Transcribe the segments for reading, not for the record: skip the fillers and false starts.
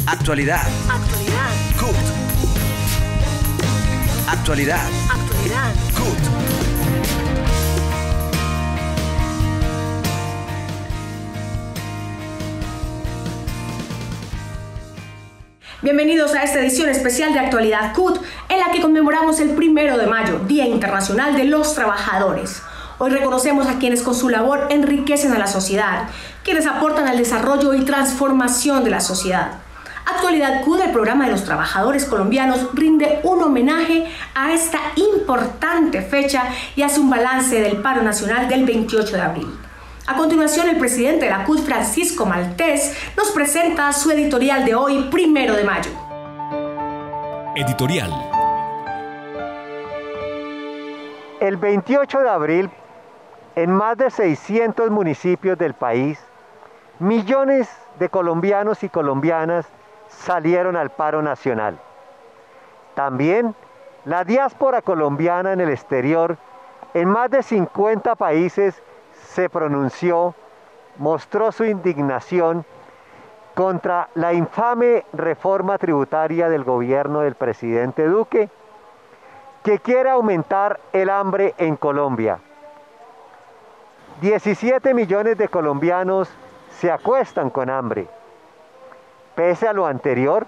Actualidad. Actualidad. CUT. Actualidad. Actualidad. CUT. Bienvenidos a esta edición especial de Actualidad CUT, en la que conmemoramos el 1 de mayo, Día Internacional de los Trabajadores. Hoy reconocemos a quienes con su labor enriquecen a la sociedad, quienes aportan al desarrollo y transformación de la sociedad. Actualidad CUT, el programa de los trabajadores colombianos, rinde un homenaje a esta importante fecha y hace un balance del paro nacional del 28 de abril. A continuación, el presidente de la CUT, Francisco Maltés, nos presenta su editorial de hoy, 1 de mayo. Editorial. El 28 de abril, en más de 600 municipios del país, millones de colombianos y colombianas salieron al paro nacional. También la diáspora colombiana en el exterior, en más de 50 países, se pronunció, mostró su indignación contra la infame reforma tributaria del gobierno del presidente Duque, que quiere aumentar el hambre en Colombia. 17 millones de colombianos se acuestan con hambre. Pese a lo anterior,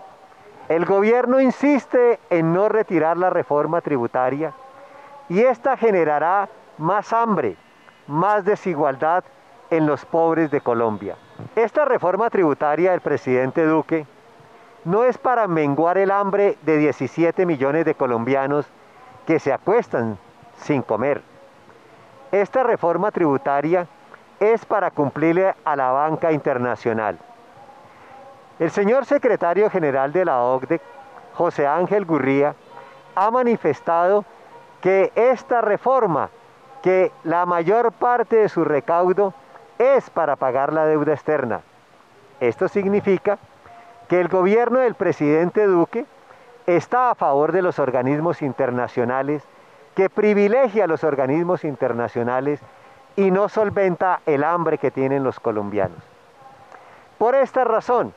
el gobierno insiste en no retirar la reforma tributaria y esta generará más hambre, más desigualdad en los pobres de Colombia. Esta reforma tributaria del presidente Duque no es para menguar el hambre de 17 millones de colombianos que se acuestan sin comer. Esta reforma tributaria es para cumplirle a la banca internacional. El señor secretario general de la OCDE, José Ángel Gurría, ha manifestado que esta reforma, que la mayor parte de su recaudo es para pagar la deuda externa. Esto significa que el gobierno del presidente Duque está a favor de los organismos internacionales, que privilegia a los organismos internacionales y no solventa el hambre que tienen los colombianos. Por esta razón,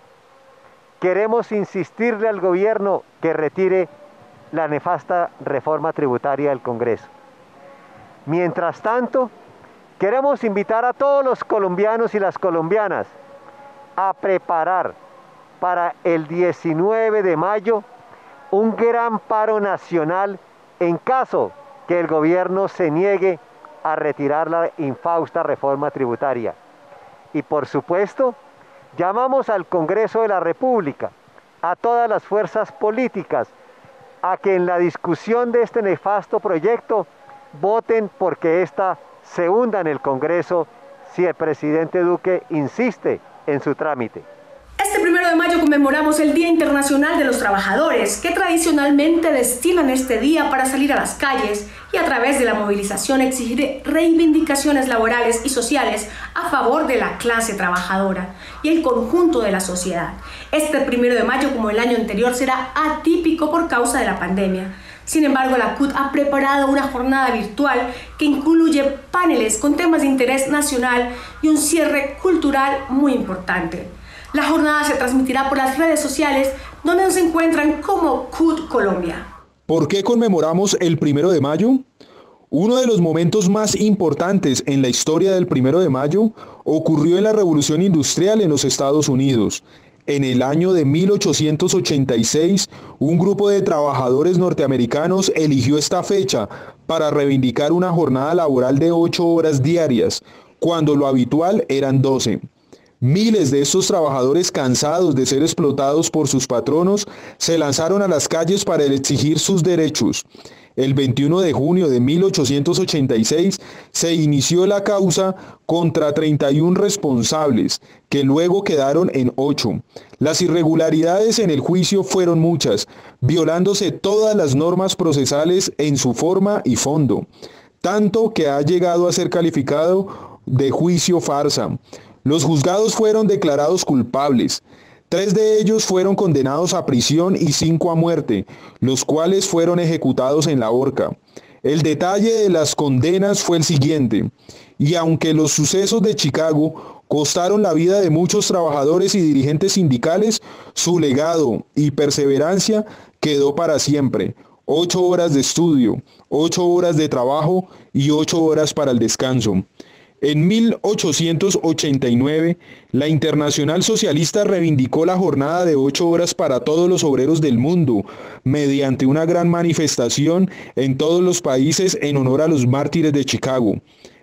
queremos insistirle al gobierno que retire la nefasta reforma tributaria del Congreso. Mientras tanto, queremos invitar a todos los colombianos y las colombianas a preparar para el 19 de mayo un gran paro nacional en caso que el gobierno se niegue a retirar la infausta reforma tributaria. Y por supuesto, llamamos al Congreso de la República, a todas las fuerzas políticas, a que en la discusión de este nefasto proyecto voten porque ésta se hunda en el Congreso si el presidente Duque insiste en su trámite. Este 1 de mayo conmemoramos el Día Internacional de los Trabajadores, que tradicionalmente destinan este día para salir a las calles y a través de la movilización exigir reivindicaciones laborales y sociales a favor de la clase trabajadora y el conjunto de la sociedad. Este 1 de mayo, como el año anterior, será atípico por causa de la pandemia. Sin embargo, la CUT ha preparado una jornada virtual que incluye paneles con temas de interés nacional y un cierre cultural muy importante. La jornada se transmitirá por las redes sociales, donde nos encuentran como CUT Colombia. ¿Por qué conmemoramos el 1 de mayo? Uno de los momentos más importantes en la historia del 1 de mayo ocurrió en la Revolución Industrial en los Estados Unidos. En el año de 1886, un grupo de trabajadores norteamericanos eligió esta fecha para reivindicar una jornada laboral de 8 horas diarias, cuando lo habitual eran 12. Miles de estos trabajadores, cansados de ser explotados por sus patronos, se lanzaron a las calles para exigir sus derechos. El 21 de junio de 1886 se inició la causa contra 31 responsables, que luego quedaron en 8. Las irregularidades en el juicio fueron muchas, violándose todas las normas procesales en su forma y fondo, tanto que ha llegado a ser calificado de juicio farsa. Los juzgados fueron declarados culpables. 3 de ellos fueron condenados a prisión y 5 a muerte, los cuales fueron ejecutados en la horca. El detalle de las condenas fue el siguiente, y aunque los sucesos de Chicago costaron la vida de muchos trabajadores y dirigentes sindicales, su legado y perseverancia quedó para siempre. 8 horas de estudio, 8 horas de trabajo y 8 horas para el descanso. En 1889, la Internacional Socialista reivindicó la jornada de 8 horas para todos los obreros del mundo, mediante una gran manifestación en todos los países en honor a los mártires de Chicago.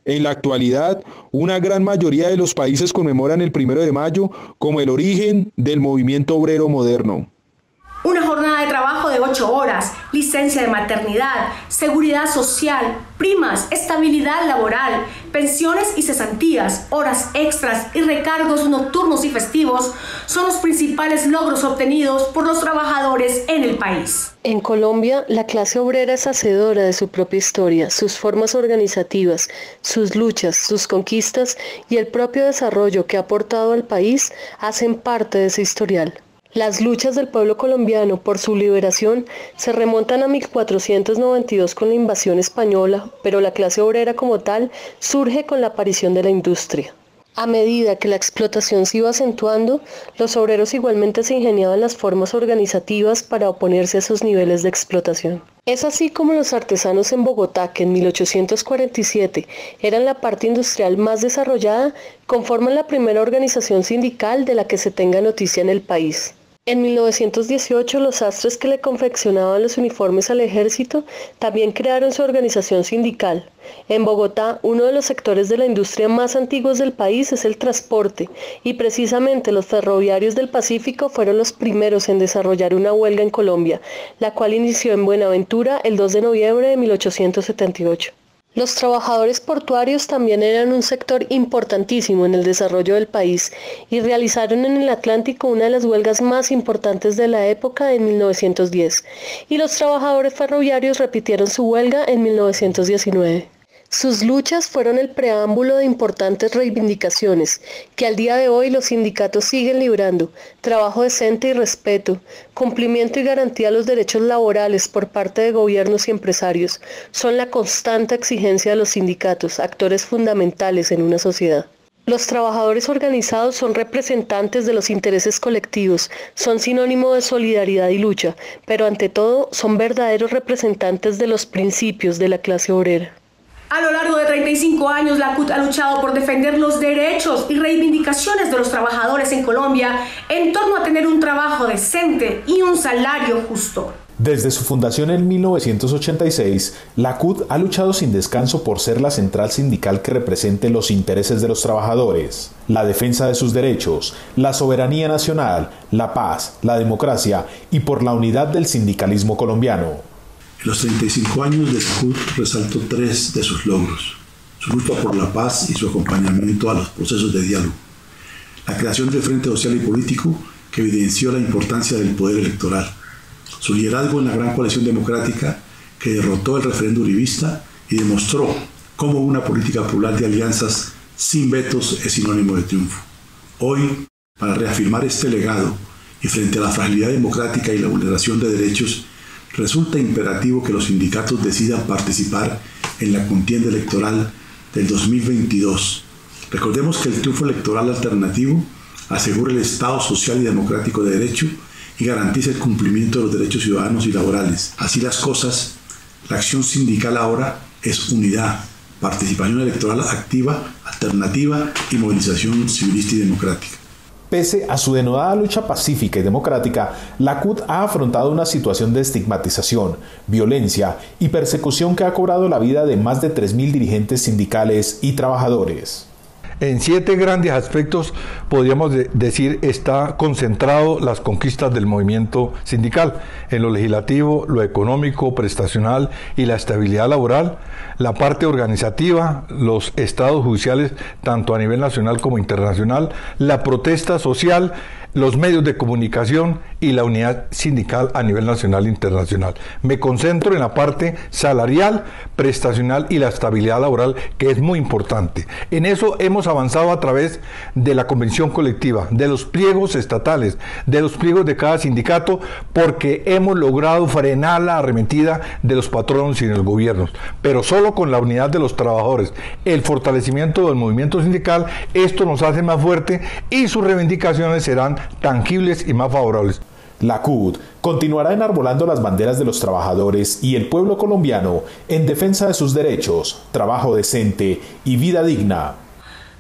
En la actualidad, una gran mayoría de los países conmemoran el 1 de mayo como el origen del movimiento obrero moderno. Una jornada de trabajo de 8 horas, licencia de maternidad, seguridad social, primas, estabilidad laboral, pensiones y cesantías, horas extras y recargos nocturnos y festivos son los principales logros obtenidos por los trabajadores en el país. En Colombia, la clase obrera es hacedora de su propia historia, sus formas organizativas, sus luchas, sus conquistas y el propio desarrollo que ha aportado al país hacen parte de ese historial. Las luchas del pueblo colombiano por su liberación se remontan a 1492 con la invasión española, pero la clase obrera como tal surge con la aparición de la industria. A medida que la explotación se iba acentuando, los obreros igualmente se ingeniaban las formas organizativas para oponerse a esos niveles de explotación. Es así como los artesanos en Bogotá, que en 1847 eran la parte industrial más desarrollada, conforman la primera organización sindical de la que se tenga noticia en el país. En 1918, los sastres que le confeccionaban los uniformes al ejército también crearon su organización sindical. En Bogotá, uno de los sectores de la industria más antiguos del país es el transporte, y precisamente los ferroviarios del Pacífico fueron los primeros en desarrollar una huelga en Colombia, la cual inició en Buenaventura el 2 de noviembre de 1878. Los trabajadores portuarios también eran un sector importantísimo en el desarrollo del país y realizaron en el Atlántico una de las huelgas más importantes de la época en 1910, y los trabajadores ferroviarios repitieron su huelga en 1919. Sus luchas fueron el preámbulo de importantes reivindicaciones que al día de hoy los sindicatos siguen librando: trabajo decente y respeto, cumplimiento y garantía de los derechos laborales por parte de gobiernos y empresarios. Son la constante exigencia de los sindicatos, actores fundamentales en una sociedad. Los trabajadores organizados son representantes de los intereses colectivos, son sinónimo de solidaridad y lucha, pero ante todo son verdaderos representantes de los principios de la clase obrera. A lo largo de 35 años, la CUT ha luchado por defender los derechos y reivindicaciones de los trabajadores en Colombia en torno a tener un trabajo decente y un salario justo. Desde su fundación en 1986, la CUT ha luchado sin descanso por ser la central sindical que represente los intereses de los trabajadores, la defensa de sus derechos, la soberanía nacional, la paz, la democracia y por la unidad del sindicalismo colombiano. En los 35 años de la CUT resalto 3 de sus logros: su lucha por la paz y su acompañamiento a los procesos de diálogo, la creación del Frente Social y Político, que evidenció la importancia del poder electoral, su liderazgo en la gran coalición democrática que derrotó el referéndum uribista y demostró cómo una política plural de alianzas sin vetos es sinónimo de triunfo. Hoy, para reafirmar este legado y frente a la fragilidad democrática y la vulneración de derechos, resulta imperativo que los sindicatos decidan participar en la contienda electoral del 2022. Recordemos que el triunfo electoral alternativo asegura el Estado social y democrático de derecho y garantiza el cumplimiento de los derechos ciudadanos y laborales. Así las cosas, la acción sindical ahora es unidad, participación electoral activa, alternativa y movilización civilista y democrática. Pese a su denodada lucha pacífica y democrática, la CUT ha afrontado una situación de estigmatización, violencia y persecución que ha cobrado la vida de más de 3.000 dirigentes sindicales y trabajadores. En 7 grandes aspectos podríamos decir está concentrado las conquistas del movimiento sindical: en lo legislativo, lo económico, prestacional y la estabilidad laboral, la parte organizativa, los estados judiciales tanto a nivel nacional como internacional, la protesta social, los medios de comunicación y la unidad sindical a nivel nacional e internacional. Me concentro en la parte salarial, prestacional y la estabilidad laboral, que es muy importante. En eso hemos avanzado a través de la convención colectiva, de los pliegos estatales, de los pliegos de cada sindicato, porque hemos logrado frenar la arremetida de los patronos y de los gobiernos. Pero solo con la unidad de los trabajadores, el fortalecimiento del movimiento sindical, esto nos hace más fuerte y sus reivindicaciones serán tangibles y más favorables. La CUT continuará enarbolando las banderas de los trabajadores y el pueblo colombiano en defensa de sus derechos, trabajo decente y vida digna.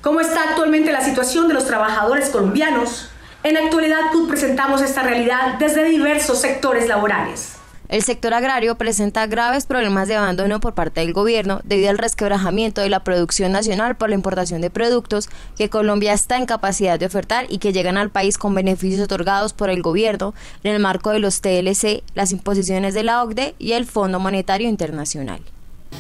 ¿Cómo está actualmente la situación de los trabajadores colombianos? En Actualidad CUT presentamos esta realidad desde diversos sectores laborales. El sector agrario presenta graves problemas de abandono por parte del gobierno debido al resquebrajamiento de la producción nacional por la importación de productos que Colombia está en capacidad de ofertar y que llegan al país con beneficios otorgados por el gobierno en el marco de los TLC, las imposiciones de la OCDE y el Fondo Monetario Internacional.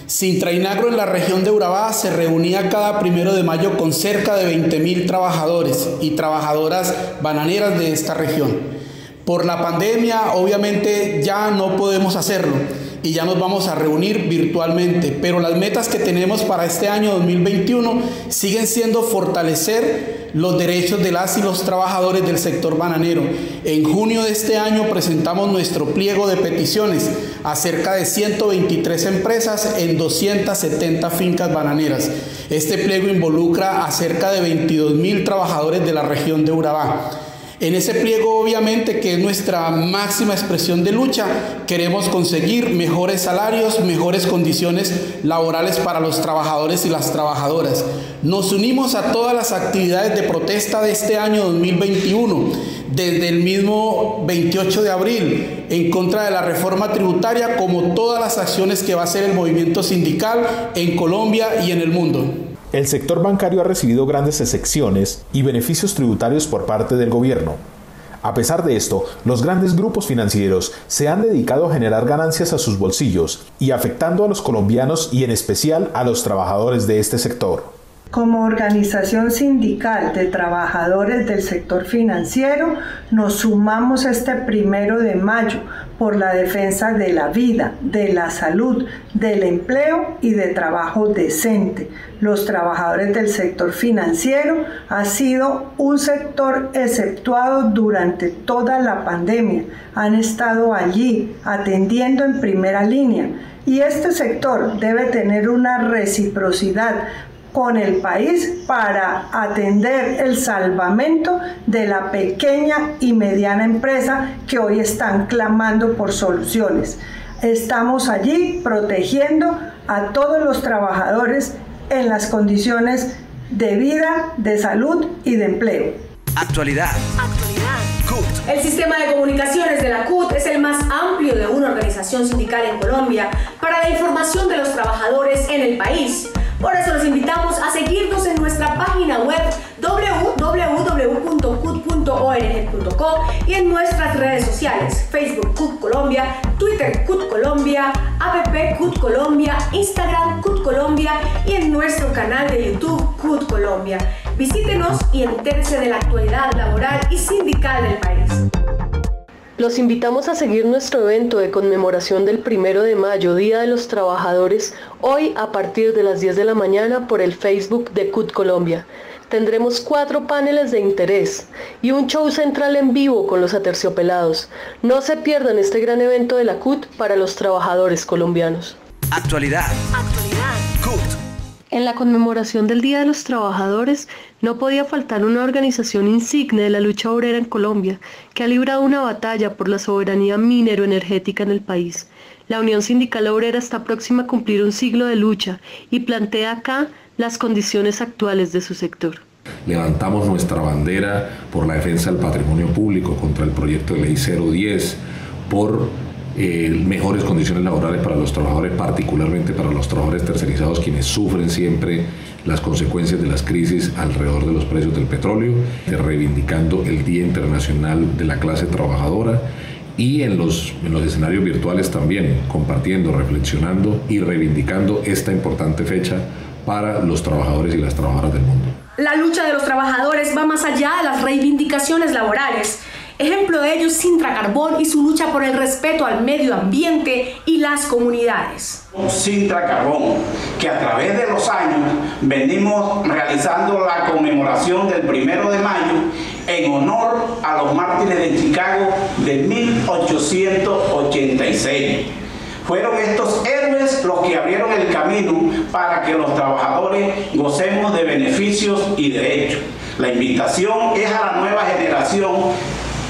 Sintrainagro en la región de Urabá se reunía cada 1 de mayo con cerca de 20.000 trabajadores y trabajadoras bananeras de esta región. Por la pandemia, obviamente, ya no podemos hacerlo y ya nos vamos a reunir virtualmente, pero las metas que tenemos para este año 2021 siguen siendo fortalecer los derechos de las y los trabajadores del sector bananero. En junio de este año presentamos nuestro pliego de peticiones a cerca de 123 empresas en 270 fincas bananeras. Este pliego involucra a cerca de 22.000 trabajadores de la región de Urabá. En ese pliego, obviamente, que es nuestra máxima expresión de lucha, queremos conseguir mejores salarios, mejores condiciones laborales para los trabajadores y las trabajadoras. Nos unimos a todas las actividades de protesta de este año 2021, desde el mismo 28 de abril, en contra de la reforma tributaria, como todas las acciones que va a hacer el movimiento sindical en Colombia y en el mundo. El sector bancario ha recibido grandes excepciones y beneficios tributarios por parte del gobierno. A pesar de esto, los grandes grupos financieros se han dedicado a generar ganancias a sus bolsillos y afectando a los colombianos y en especial a los trabajadores de este sector. Como organización sindical de trabajadores del sector financiero, nos sumamos este 1 de mayo por la defensa de la vida, de la salud, del empleo y de trabajo decente. Los trabajadores del sector financiero ha sido un sector exceptuado durante toda la pandemia. Han estado allí atendiendo en primera línea y este sector debe tener una reciprocidad con el país para atender el salvamento de la pequeña y mediana empresa que hoy están clamando por soluciones. Estamos allí protegiendo a todos los trabajadores en las condiciones de vida, de salud y de empleo. Actualidad. CUT. El sistema de comunicaciones de la CUT es el más amplio de una organización sindical en Colombia para la información de los trabajadores en el país. Por eso los invitamos a seguirnos en nuestra página web www.cut.org.co y en nuestras redes sociales: Facebook CUT Colombia, Twitter CUT Colombia, app CUT Colombia, Instagram CUT Colombia y en nuestro canal de YouTube CUT Colombia. Visítenos y entérese de la actualidad laboral y sindical del país. Los invitamos a seguir nuestro evento de conmemoración del 1 de mayo, Día de los Trabajadores, hoy a partir de las 10 de la mañana por el Facebook de CUT Colombia. Tendremos 4 paneles de interés y un show central en vivo con los Aterciopelados. No se pierdan este gran evento de la CUT para los trabajadores colombianos. Actualidad. CUT. En la conmemoración del Día de los Trabajadores no podía faltar una organización insigne de la lucha obrera en Colombia que ha librado una batalla por la soberanía minero-energética en el país. La Unión Sindical Obrera está próxima a cumplir un siglo de lucha y plantea acá las condiciones actuales de su sector. Levantamos nuestra bandera por la defensa del patrimonio público contra el proyecto de ley 010, por mejores condiciones laborales para los trabajadores, particularmente para los trabajadores tercerizados, quienes sufren siempre las consecuencias de las crisis alrededor de los precios del petróleo, reivindicando el Día Internacional de la Clase Trabajadora y en los escenarios virtuales también, compartiendo, reflexionando y reivindicando esta importante fecha para los trabajadores y las trabajadoras del mundo. La lucha de los trabajadores va más allá de las reivindicaciones laborales. Ejemplo de ello es Sintra Carbón y su lucha por el respeto al medio ambiente y las comunidades. Sintra Carbón, que a través de los años venimos realizando la conmemoración del 1 de mayo en honor a los mártires de Chicago de 1886. Fueron estos héroes los que abrieron el camino para que los trabajadores gocemos de beneficios y derechos. La invitación es a la nueva generación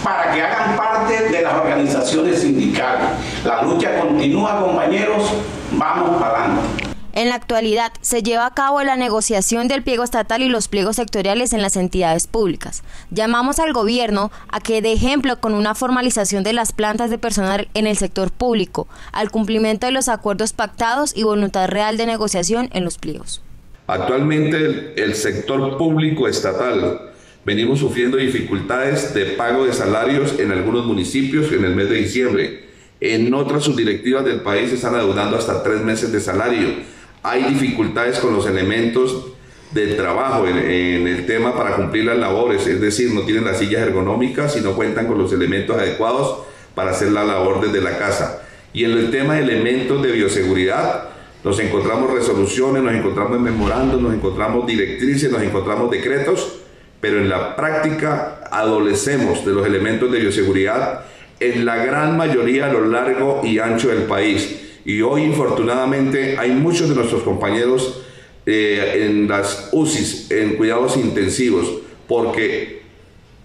para que hagan parte de las organizaciones sindicales. La lucha continúa, compañeros, vamos para adelante. En la actualidad, se lleva a cabo la negociación del pliego estatal y los pliegos sectoriales en las entidades públicas. Llamamos al gobierno a que dé ejemplo con una formalización de las plantas de personal en el sector público, al cumplimiento de los acuerdos pactados y voluntad real de negociación en los pliegos. Actualmente el sector público estatal venimos sufriendo dificultades de pago de salarios en algunos municipios en el mes de diciembre. En otras subdirectivas del país se están adeudando hasta 3 meses de salario. Hay dificultades con los elementos del trabajo en el tema para cumplir las labores, es decir, no tienen las sillas ergonómicas y no cuentan con los elementos adecuados para hacer la labor desde la casa. Y en el tema de elementos de bioseguridad, nos encontramos resoluciones, nos encontramos memorandos, nos encontramos directrices, nos encontramos decretos, pero en la práctica adolecemos de los elementos de bioseguridad en la gran mayoría a lo largo y ancho del país. Y hoy, infortunadamente, hay muchos de nuestros compañeros en las UCIs, en cuidados intensivos, porque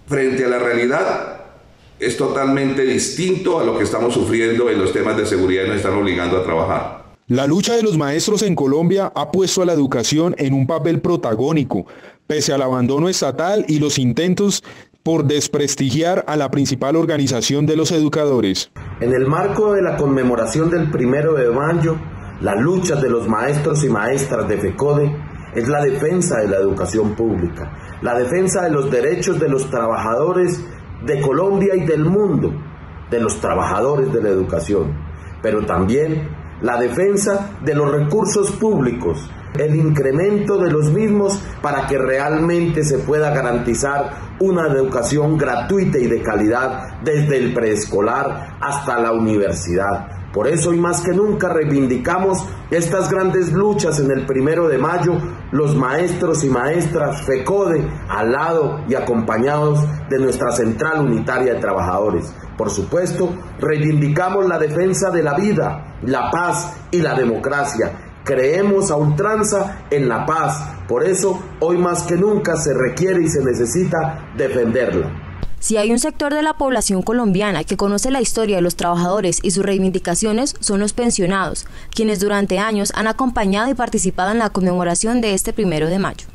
frente a la realidad es totalmente distinto a lo que estamos sufriendo en los temas de seguridad y nos están obligando a trabajar. La lucha de los maestros en Colombia ha puesto a la educación en un papel protagónico, pese al abandono estatal y los intentos por desprestigiar a la principal organización de los educadores. En el marco de la conmemoración del 1 de mayo, la lucha de los maestros y maestras de FECODE es la defensa de la educación pública, la defensa de los derechos de los trabajadores de Colombia y del mundo, de los trabajadores de la educación, pero también la defensa de los recursos públicos, el incremento de los mismos para que realmente se pueda garantizar una educación gratuita y de calidad desde el preescolar hasta la universidad. Por eso y más que nunca reivindicamos estas grandes luchas en el 1 de mayo, los maestros y maestras FECODE al lado y acompañados de nuestra Central Unitaria de Trabajadores. Por supuesto, reivindicamos la defensa de la vida, la paz y la democracia. Creemos a ultranza en la paz, por eso hoy más que nunca se requiere y se necesita defenderla. Si hay un sector de la población colombiana que conoce la historia de los trabajadores y sus reivindicaciones, son los pensionados, quienes durante años han acompañado y participado en la conmemoración de este 1 de mayo.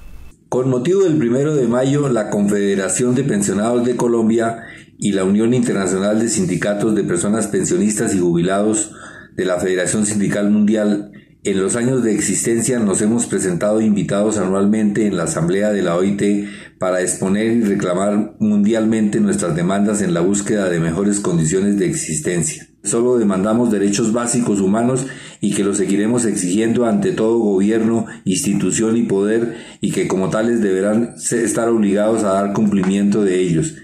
Con motivo del 1 de mayo, la Confederación de Pensionados de Colombia y la Unión Internacional de Sindicatos de Personas Pensionistas y Jubilados de la Federación Sindical Mundial, en los años de existencia nos hemos presentado invitados anualmente en la Asamblea de la OIT para exponer y reclamar mundialmente nuestras demandas en la búsqueda de mejores condiciones de existencia. Solo demandamos derechos básicos humanos y que los seguiremos exigiendo ante todo gobierno, institución y poder, y que como tales deberán estar obligados a dar cumplimiento de ellos.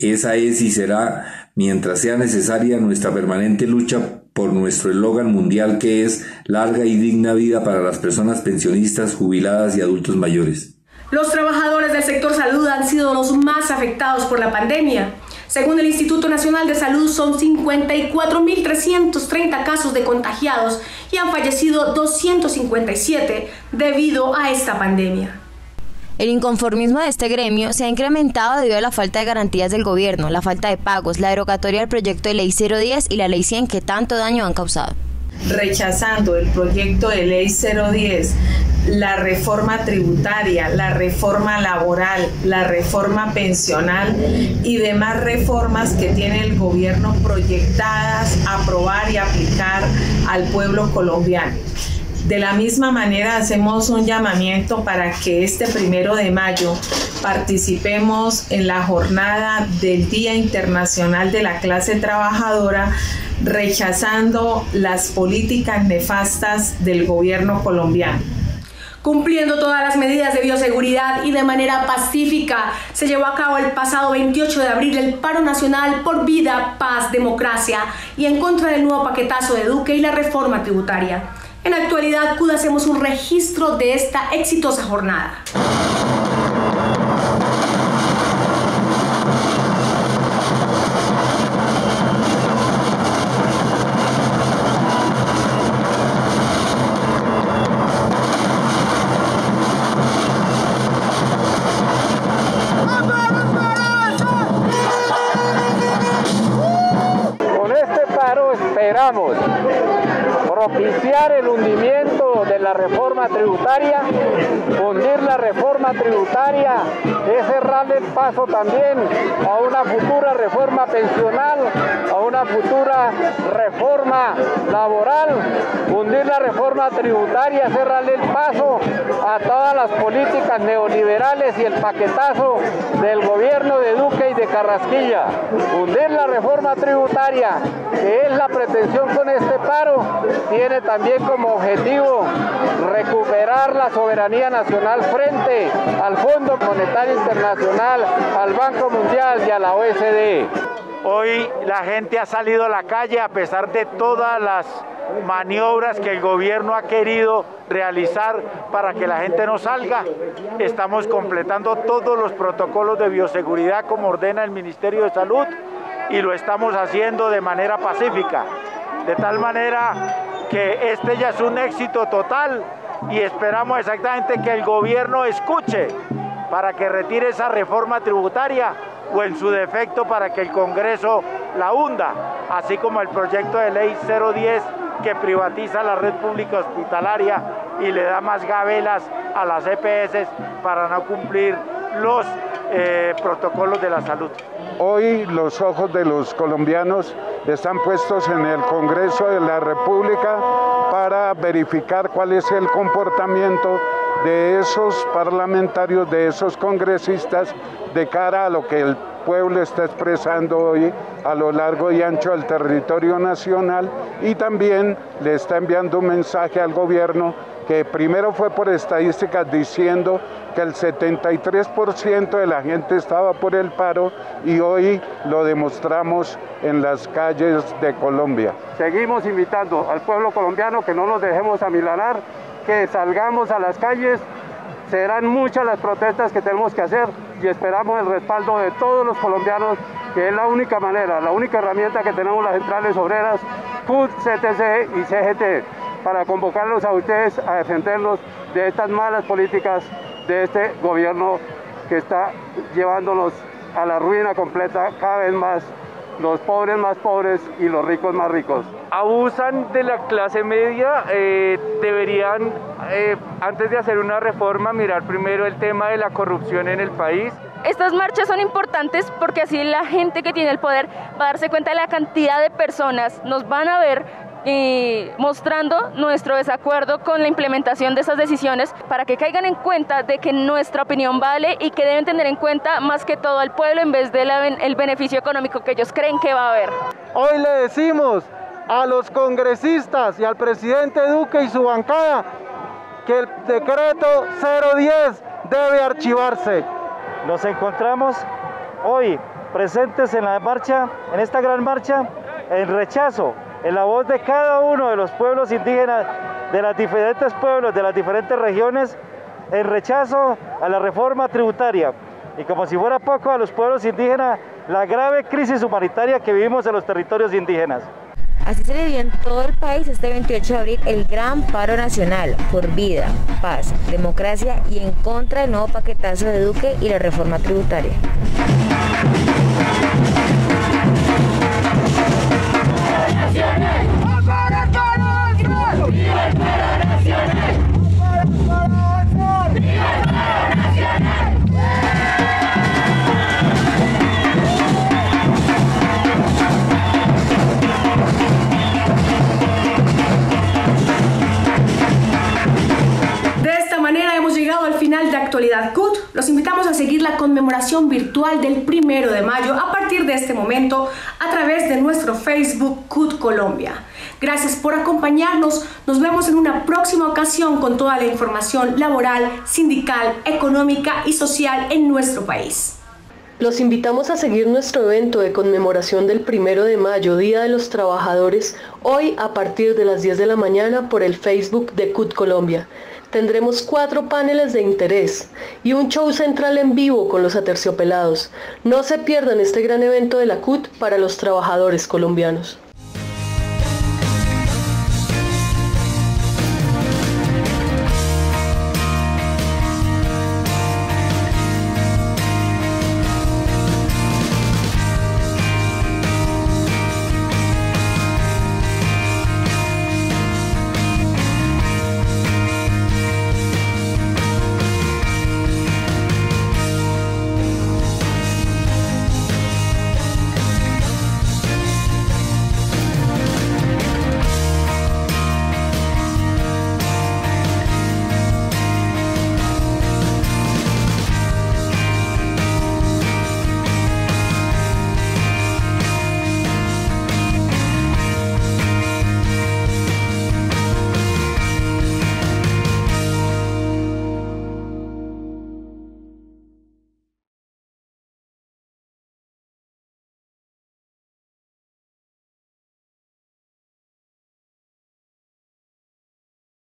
Esa es y será, mientras sea necesaria, nuestra permanente lucha por nuestro eslogan mundial, que es larga y digna vida para las personas pensionistas, jubiladas y adultos mayores. Los trabajadores del sector salud han sido los más afectados por la pandemia. Según el Instituto Nacional de Salud, son 54.330 casos de contagiados y han fallecido 257 debido a esta pandemia. El inconformismo de este gremio se ha incrementado debido a la falta de garantías del gobierno, la falta de pagos, la derogatoria del proyecto de ley 010 y la ley 100 que tanto daño han causado. Rechazando el proyecto de ley 010, la reforma tributaria, la reforma laboral, la reforma pensional y demás reformas que tiene el gobierno proyectadas a aprobar y aplicar al pueblo colombiano. De la misma manera hacemos un llamamiento para que este 1 de mayo participemos en la jornada del Día Internacional de la Clase Trabajadora, rechazando las políticas nefastas del gobierno colombiano. Cumpliendo todas las medidas de bioseguridad y de manera pacífica, se llevó a cabo el pasado 28 de abril el paro nacional por vida, paz, democracia y en contra del nuevo paquetazo de Duque y la reforma tributaria. En la actualidad, CUT hacemos un registro de esta exitosa jornada. Esperamos propiciar el hundimiento de la reforma tributaria, hundir la reforma tributaria, es cerrarle el paso también a una futura reforma pensional, a una futura reforma laboral, hundir la reforma tributaria, cerrarle el paso a todas las políticas neoliberales y el paquetazo del gobierno de Duque y de Carrasquilla, hundir la reforma tributaria, que es la pretensión con este paro, tiene también como objetivo recuperar la soberanía nacional frente al Fondo Monetario Internacional, al Banco Mundial y a la OSD. Hoy la gente ha salido a la calle a pesar de todas las maniobras que el gobierno ha querido realizar para que la gente no salga. Estamos completando todos los protocolos de bioseguridad como ordena el Ministerio de Salud y lo estamos haciendo de manera pacífica, de tal manera que este ya es un éxito total y esperamos exactamente que el gobierno escuche para que retire esa reforma tributaria o en su defecto para que el Congreso la hunda, así como el proyecto de ley 010 que privatiza la red pública hospitalaria y le da más gabelas a las EPS para no cumplir los protocolos de la salud. Hoy los ojos de los colombianos están puestos en el Congreso de la República para verificar cuál es el comportamiento de esos parlamentarios, de esos congresistas, de cara a lo que el pueblo está expresando hoy a lo largo y ancho del territorio nacional, y también le está enviando un mensaje al gobierno que primero fue por estadísticas diciendo que el 73% de la gente estaba por el paro y hoy lo demostramos en las calles de Colombia. Seguimos invitando al pueblo colombiano que no nos dejemos amilanar, que salgamos a las calles. Serán muchas las protestas que tenemos que hacer y esperamos el respaldo de todos los colombianos, que es la única manera, la única herramienta que tenemos las centrales obreras, CUT, CTC y CGT, para convocarlos a ustedes a defendernos de estas malas políticas de este gobierno que está llevándonos a la ruina completa cada vez más, los pobres más pobres y los ricos más ricos. Abusan de la clase media, deberían, antes de hacer una reforma, mirar primero el tema de la corrupción en el país. Estas marchas son importantes porque así la gente que tiene el poder va a darse cuenta de la cantidad de personas, nos van a ver mostrando nuestro desacuerdo con la implementación de esas decisiones para que caigan en cuenta de que nuestra opinión vale y que deben tener en cuenta más que todo al pueblo en vez del beneficio económico que ellos creen que va a haber. Hoy le decimos a los congresistas y al presidente Duque y su bancada que el decreto 010 debe archivarse. Nos encontramos hoy presentes en la marcha, en esta gran marcha, en rechazo, en la voz de cada uno de los pueblos indígenas, de los diferentes pueblos, de las diferentes regiones, en rechazo a la reforma tributaria. Y como si fuera poco, a los pueblos indígenas, la grave crisis humanitaria que vivimos en los territorios indígenas. Así se le dio en todo el país este 28 de abril el gran paro nacional por vida, paz, democracia y en contra del nuevo paquetazo de Duque y la reforma tributaria. De Actualidad CUT, los invitamos a seguir la conmemoración virtual del 1 de mayo a partir de este momento a través de nuestro Facebook CUT Colombia. Gracias por acompañarnos. Nos vemos en una próxima ocasión con toda la información laboral, sindical, económica y social en nuestro país. Los invitamos a seguir nuestro evento de conmemoración del 1 de mayo, Día de los Trabajadores, hoy a partir de las 10 de la mañana por el Facebook de CUT Colombia. Tendremos 4 paneles de interés y un show central en vivo con los Aterciopelados. No se pierdan este gran evento de la CUT para los trabajadores colombianos.